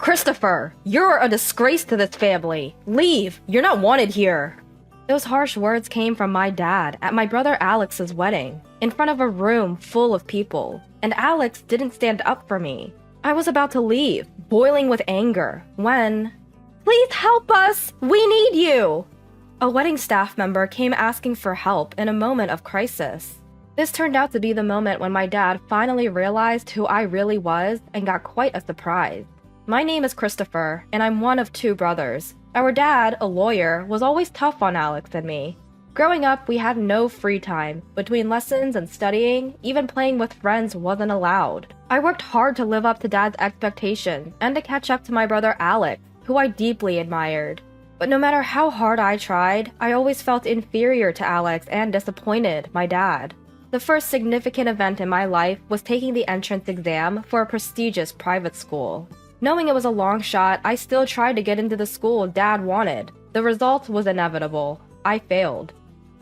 Christopher, you're a disgrace to this family. Leave. You're not wanted here. Those harsh words came from my dad at my brother Alex's wedding, in front of a room full of people, and Alex didn't stand up for me. I was about to leave, boiling with anger, when... Please help us! We need you! A wedding staff member came asking for help in a moment of crisis. This turned out to be the moment when my dad finally realized who I really was and got quite a surprise. My name is Christopher, and I'm one of 2 brothers. Our dad, a lawyer, was always tough on Alex and me. Growing up, we had no free time. Between lessons and studying, even playing with friends wasn't allowed. I worked hard to live up to Dad's expectations and to catch up to my brother Alex, who I deeply admired. But no matter how hard I tried, I always felt inferior to Alex and disappointed my dad. The first significant event in my life was taking the entrance exam for a prestigious private school. Knowing it was a long shot, I still tried to get into the school Dad wanted. The result was inevitable. I failed.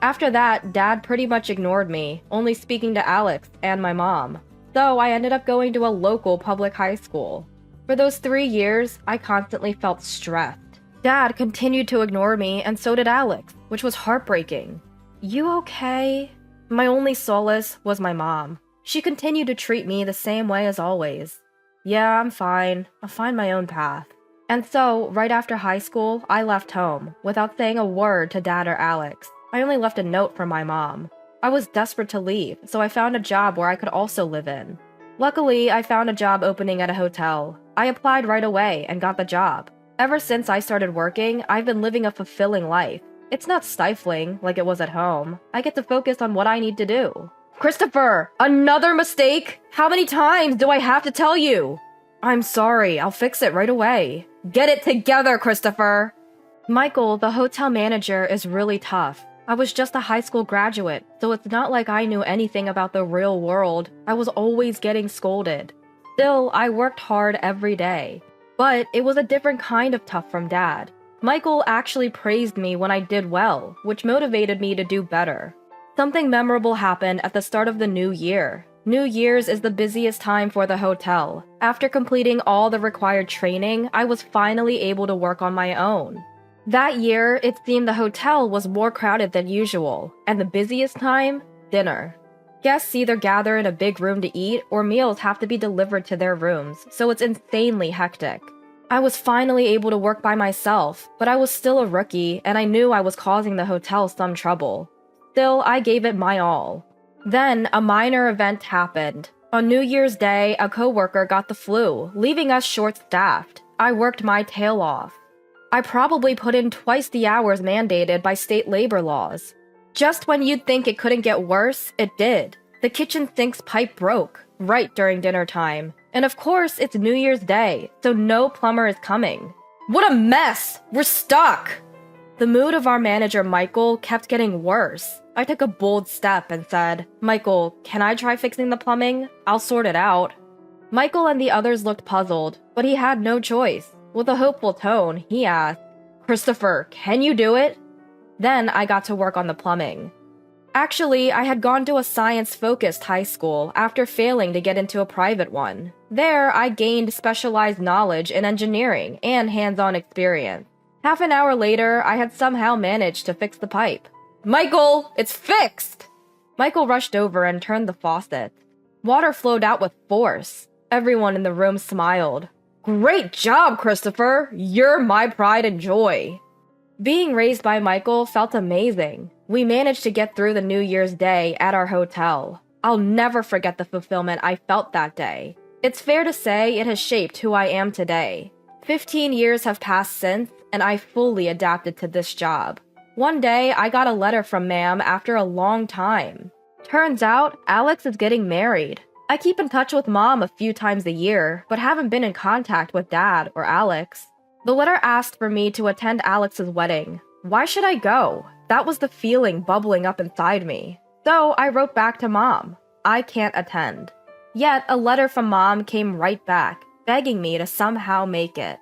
After that, Dad pretty much ignored me, only speaking to Alex and my mom. So I ended up going to a local public high school. For those 3 years, I constantly felt stressed. Dad continued to ignore me, and so did Alex, which was heartbreaking. You okay? My only solace was my mom. She continued to treat me the same way as always. Yeah, I'm fine. I'll find my own path. And so, right after high school, I left home, without saying a word to Dad or Alex. I only left a note for my mom. I was desperate to leave, so I found a job where I could also live in. Luckily, I found a job opening at a hotel. I applied right away and got the job. Ever since I started working, I've been living a fulfilling life. It's not stifling like it was at home. I get to focus on what I need to do. Christopher, another mistake? How many times do I have to tell you? I'm sorry, I'll fix it right away. Get it together, Christopher! Michael, the hotel manager, is really tough. I was just a high school graduate, so it's not like I knew anything about the real world. I was always getting scolded. Still, I worked hard every day. But it was a different kind of tough from Dad. Michael actually praised me when I did well, which motivated me to do better. Something memorable happened at the start of the new year. New Year's is the busiest time for the hotel. After completing all the required training, I was finally able to work on my own. That year, it seemed the hotel was more crowded than usual, and the busiest time? Dinner. Guests either gather in a big room to eat, or meals have to be delivered to their rooms, so it's insanely hectic. I was finally able to work by myself, but I was still a rookie, and I knew I was causing the hotel some trouble. Still, I gave it my all. Then, a minor event happened. On New Year's Day, a coworker got the flu, leaving us short-staffed. I worked my tail off. I probably put in twice the hours mandated by state labor laws. Just when you'd think it couldn't get worse, it did. The kitchen sink's pipe broke, right during dinner time. And of course, it's New Year's Day, so no plumber is coming. What a mess! We're stuck! The mood of our manager, Michael, kept getting worse. I took a bold step and said, Michael, can I try fixing the plumbing? I'll sort it out. Michael and the others looked puzzled, but he had no choice. With a hopeful tone, he asked, Christopher, can you do it? Then I got to work on the plumbing. Actually, I had gone to a science-focused high school after failing to get into a private one. There, I gained specialized knowledge in engineering and hands-on experience. Half an hour later, I had somehow managed to fix the pipe. Michael, it's fixed! Michael rushed over and turned the faucet. Water flowed out with force. Everyone in the room smiled. Great job, Christopher! You're my pride and joy! Being raised by Michael felt amazing. We managed to get through the New Year's Day at our hotel. I'll never forget the fulfillment I felt that day. It's fair to say it has shaped who I am today. 15 years have passed since, and I fully adapted to this job. One day, I got a letter from Ma'am after a long time. Turns out, Alex is getting married. I keep in touch with Mom a few times a year, but haven't been in contact with Dad or Alex. The letter asked for me to attend Alex's wedding. Why should I go? That was the feeling bubbling up inside me. So I wrote back to Mom. I can't attend. Yet, a letter from Mom came right back, begging me to somehow make it.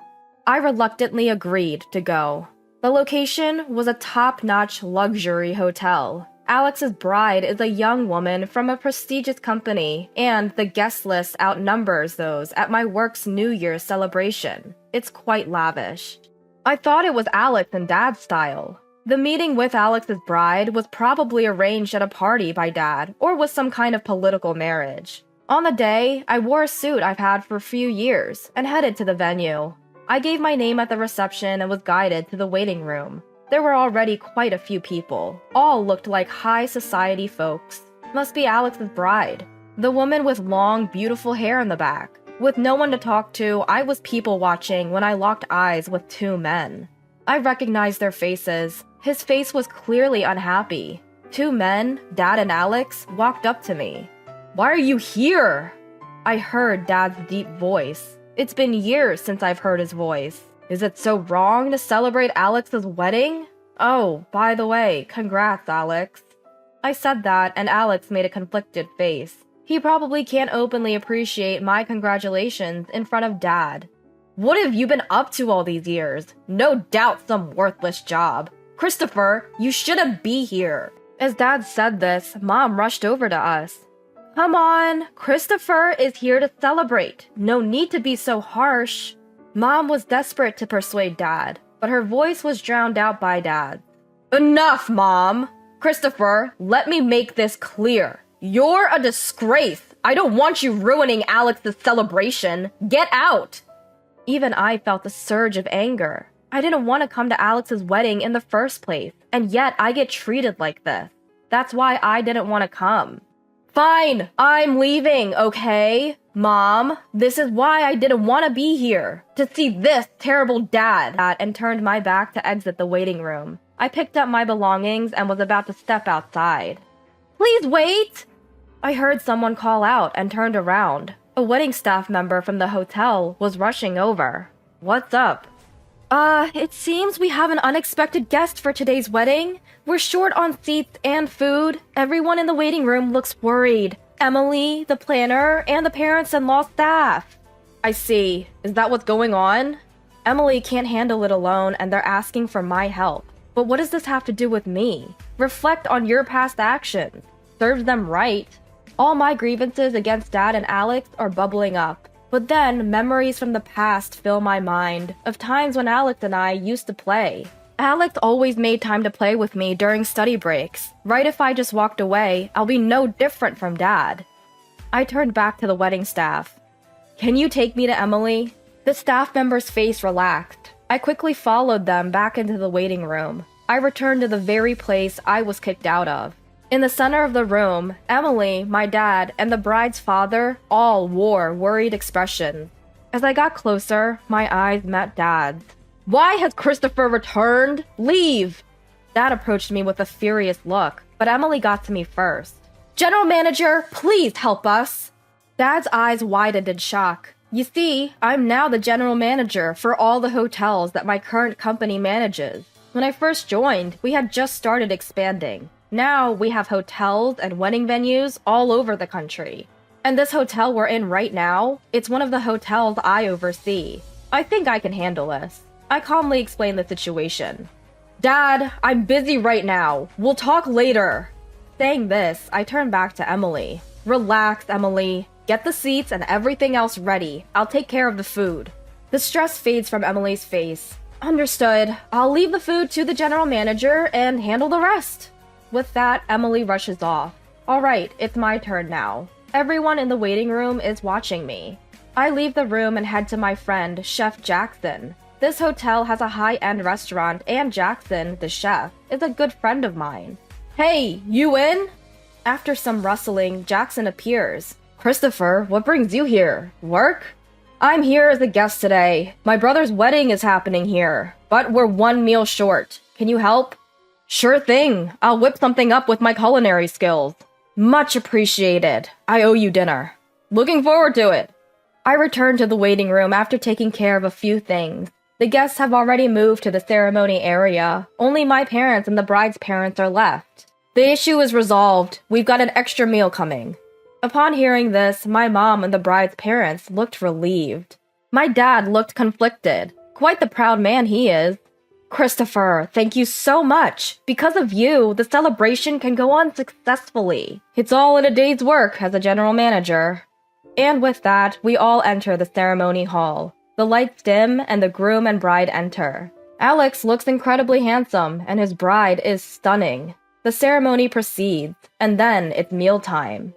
I reluctantly agreed to go. The location was a top-notch luxury hotel. Alex's bride is a young woman from a prestigious company, and the guest list outnumbers those at my work's New Year's celebration. It's quite lavish. I thought it was Alex and Dad's style. The meeting with Alex's bride was probably arranged at a party by Dad, or was some kind of political marriage. On the day, I wore a suit I've had for a few years, and headed to the venue. I gave my name at the reception and was guided to the waiting room. There were already quite a few people. All looked like high society folks. Must be Alex's bride. The woman with long, beautiful hair in the back. With no one to talk to, I was people watching when I locked eyes with two men. I recognized their faces. His face was clearly unhappy. Two men, Dad and Alex, walked up to me. "Why are you here?" I heard Dad's deep voice. It's been years since I've heard his voice. Is it so wrong to celebrate Alex's wedding? Oh, by the way, congrats, Alex. I said that, and Alex made a conflicted face. He probably can't openly appreciate my congratulations in front of Dad. What have you been up to all these years? No doubt some worthless job. Christopher, you shouldn't be here. As Dad said this, Mom rushed over to us. Come on, Christopher is here to celebrate. No need to be so harsh. Mom was desperate to persuade Dad, but her voice was drowned out by Dad. Enough, Mom! Christopher, let me make this clear. You're a disgrace. I don't want you ruining Alex's celebration. Get out! Even I felt a surge of anger. I didn't want to come to Alex's wedding in the first place, and yet I get treated like this. That's why I didn't want to come. Fine, I'm leaving, okay? Mom, this is why I didn't want to be here. To see this terrible dad. And turned my back to exit the waiting room. I picked up my belongings and was about to step outside. Please wait! I heard someone call out and turned around. A wedding staff member from the hotel was rushing over. What's up? It seems we have an unexpected guest for today's wedding. We're short on seats and food. Everyone in the waiting room looks worried. Emily, the planner, and the parents-in-law staff. I see. Is that what's going on? Emily can't handle it alone, and they're asking for my help. But what does this have to do with me? Reflect on your past actions. Serves them right. All my grievances against Dad and Alex are bubbling up. But then, memories from the past fill my mind, of times when Alex and I used to play. Alex always made time to play with me during study breaks. Right if I just walked away, I'll be no different from Dad. I turned back to the wedding staff. Can you take me to Emily? The staff member's face relaxed. I quickly followed them back into the waiting room. I returned to the very place I was kicked out of. In the center of the room, Emily, my dad, and the bride's father all wore worried expressions. As I got closer, my eyes met Dad's. Why has Christopher returned? Leave! Dad approached me with a furious look, but Emily got to me first. General Manager, please help us! Dad's eyes widened in shock. You see, I'm now the general manager for all the hotels that my current company manages. When I first joined, we had just started expanding. Now we have hotels and wedding venues all over the country. And this hotel we're in right now, it's one of the hotels I oversee. I think I can handle this. I calmly explained the situation. Dad, I'm busy right now. We'll talk later. Saying this, I turned back to Emily. Relax, Emily. Get the seats and everything else ready. I'll take care of the food. The stress fades from Emily's face. Understood. I'll leave the food to the general manager and handle the rest. With that, Emily rushes off. Alright, it's my turn now. Everyone in the waiting room is watching me. I leave the room and head to my friend, Chef Jackson. This hotel has a high-end restaurant, and Jackson, the chef, is a good friend of mine. Hey, you in? After some rustling, Jackson appears. Christopher, what brings you here? Work? I'm here as a guest today. My brother's wedding is happening here, but we're one meal short. Can you help? Sure thing. I'll whip something up with my culinary skills. Much appreciated. I owe you dinner. Looking forward to it. I return to the waiting room after taking care of a few things. The guests have already moved to the ceremony area. Only my parents and the bride's parents are left. The issue is resolved. We've got an extra meal coming. Upon hearing this, my mom and the bride's parents looked relieved. My dad looked conflicted. Quite the proud man he is. Christopher, thank you so much. Because of you, the celebration can go on successfully. It's all in a day's work as a general manager. And with that, we all enter the ceremony hall. The lights dim and the groom and bride enter. Alex looks incredibly handsome and his bride is stunning. The ceremony proceeds, and then it's mealtime.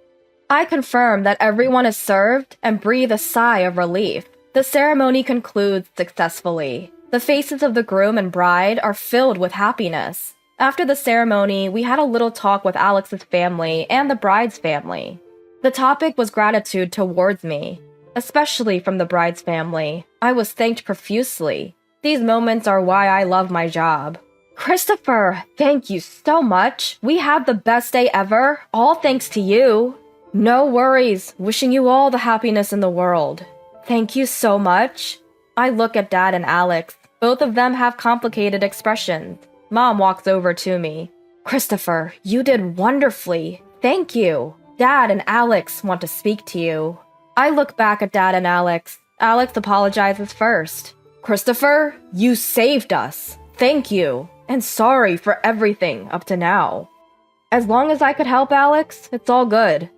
I confirm that everyone is served and breathe a sigh of relief. The ceremony concludes successfully. The faces of the groom and bride are filled with happiness. After the ceremony, we had a little talk with Alex's family and the bride's family. The topic was gratitude towards me, especially from the bride's family. I was thanked profusely. These moments are why I love my job. Christopher, thank you so much. We had the best day ever, all thanks to you. No worries, wishing you all the happiness in the world. Thank you so much. I look at Dad and Alex. Both of them have complicated expressions. Mom walks over to me. Christopher, you did wonderfully. Thank you. Dad and Alex want to speak to you. I look back at Dad and Alex. Alex apologizes first. Christopher, you saved us. Thank you. And sorry for everything up to now. As long as I could help Alex, it's all good.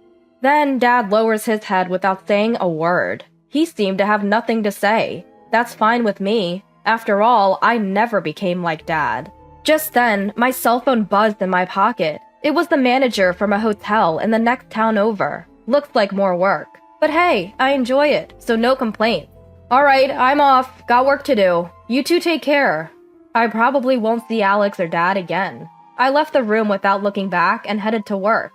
Then Dad lowers his head without saying a word. He seemed to have nothing to say. That's fine with me. After all, I never became like Dad. Just then, my cell phone buzzed in my pocket. It was the manager from a hotel in the next town over. Looks like more work. But hey, I enjoy it, so no complaints. Alright, I'm off. Got work to do. You two take care. I probably won't see Alex or Dad again. I left the room without looking back and headed to work.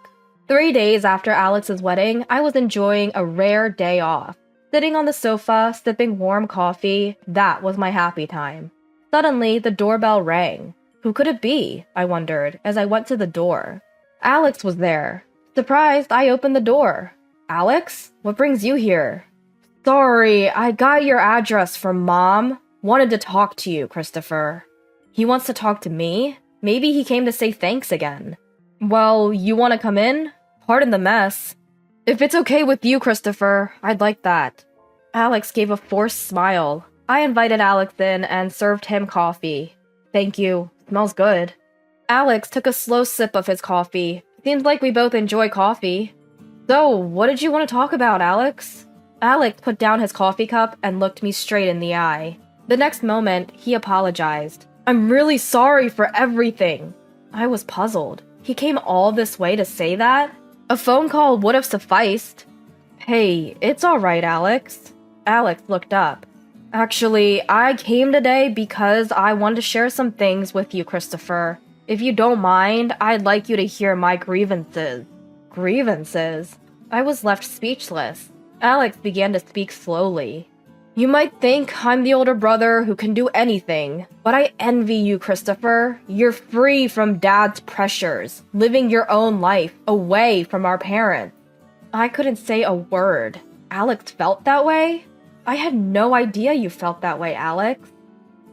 3 days after Alex's wedding, I was enjoying a rare day off. Sitting on the sofa, sipping warm coffee, that was my happy time. Suddenly, the doorbell rang. Who could it be? I wondered as I went to the door. Alex was there. Surprised, I opened the door. Alex? What brings you here? Sorry, I got your address from Mom. Wanted to talk to you, Christopher. He wants to talk to me? Maybe he came to say thanks again. Well, you want to come in? Pardon the mess. If it's okay with you, Christopher, I'd like that. Alex gave a forced smile. I invited Alex in and served him coffee. Thank you. Smells good. Alex took a slow sip of his coffee. Seems like we both enjoy coffee. So, what did you want to talk about, Alex? Alex put down his coffee cup and looked me straight in the eye. The next moment, he apologized. I'm really sorry for everything. I was puzzled. He came all this way to say that? A phone call would have sufficed. Hey, it's alright, Alex. Alex looked up. Actually, I came today because I wanted to share some things with you, Christopher. If you don't mind, I'd like you to hear my grievances. Grievances? I was left speechless. Alex began to speak slowly. You might think I'm the older brother who can do anything, but I envy you, Christopher. You're free from Dad's pressures, living your own life, away from our parents. I couldn't say a word. Alex felt that way? I had no idea you felt that way, Alex.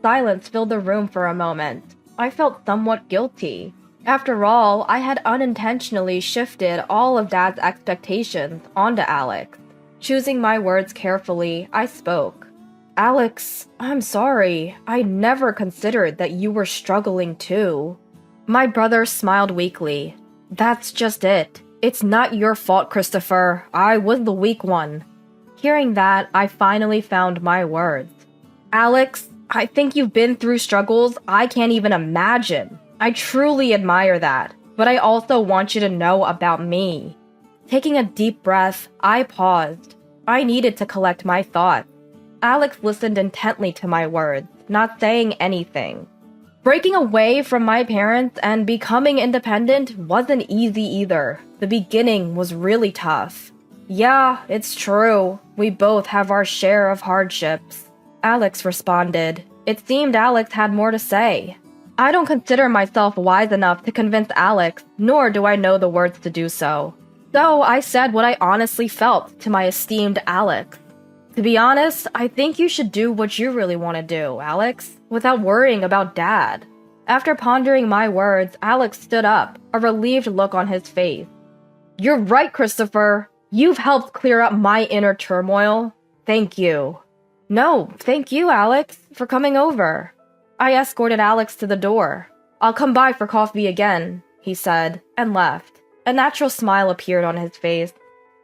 Silence filled the room for a moment. I felt somewhat guilty. After all, I had unintentionally shifted all of Dad's expectations onto Alex. Choosing my words carefully, I spoke. Alex, I'm sorry. I never considered that you were struggling too. My brother smiled weakly. That's just it. It's not your fault, Christopher. I was the weak one. Hearing that, I finally found my words. Alex, I think you've been through struggles I can't even imagine. I truly admire that, but I also want you to know about me. Taking a deep breath, I paused. I needed to collect my thoughts. Alex listened intently to my words, not saying anything. Breaking away from my parents and becoming independent wasn't easy either. The beginning was really tough. Yeah, it's true. We both have our share of hardships. Alex responded. It seemed Alex had more to say. I don't consider myself wise enough to convince Alex, nor do I know the words to do so. So I said what I honestly felt to my esteemed Alex. To be honest, I think you should do what you really want to do, Alex, without worrying about Dad. After pondering my words, Alex stood up, a relieved look on his face. You're right, Christopher. You've helped clear up my inner turmoil. Thank you. No, thank you, Alex, for coming over. I escorted Alex to the door. "I'll come by for coffee again," he said, and left. A natural smile appeared on his face.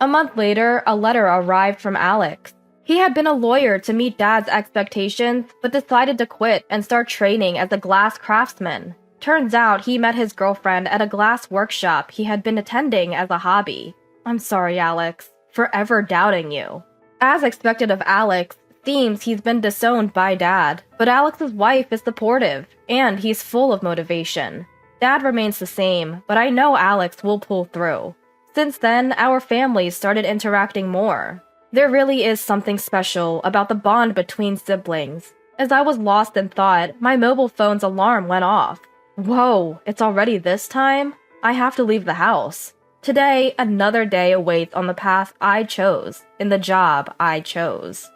A month later, a letter arrived from Alex. He had been a lawyer to meet Dad's expectations, but decided to quit and start training as a glass craftsman. Turns out he met his girlfriend at a glass workshop he had been attending as a hobby. "I'm sorry, Alex, forever doubting you." As expected of Alex, seems he's been disowned by Dad, but Alex's wife is supportive, and he's full of motivation. Dad remains the same, but I know Alex will pull through. Since then, our families started interacting more. There really is something special about the bond between siblings. As I was lost in thought, my mobile phone's alarm went off. Whoa, it's already this time? I have to leave the house. Today, another day awaits on the path I chose, in the job I chose.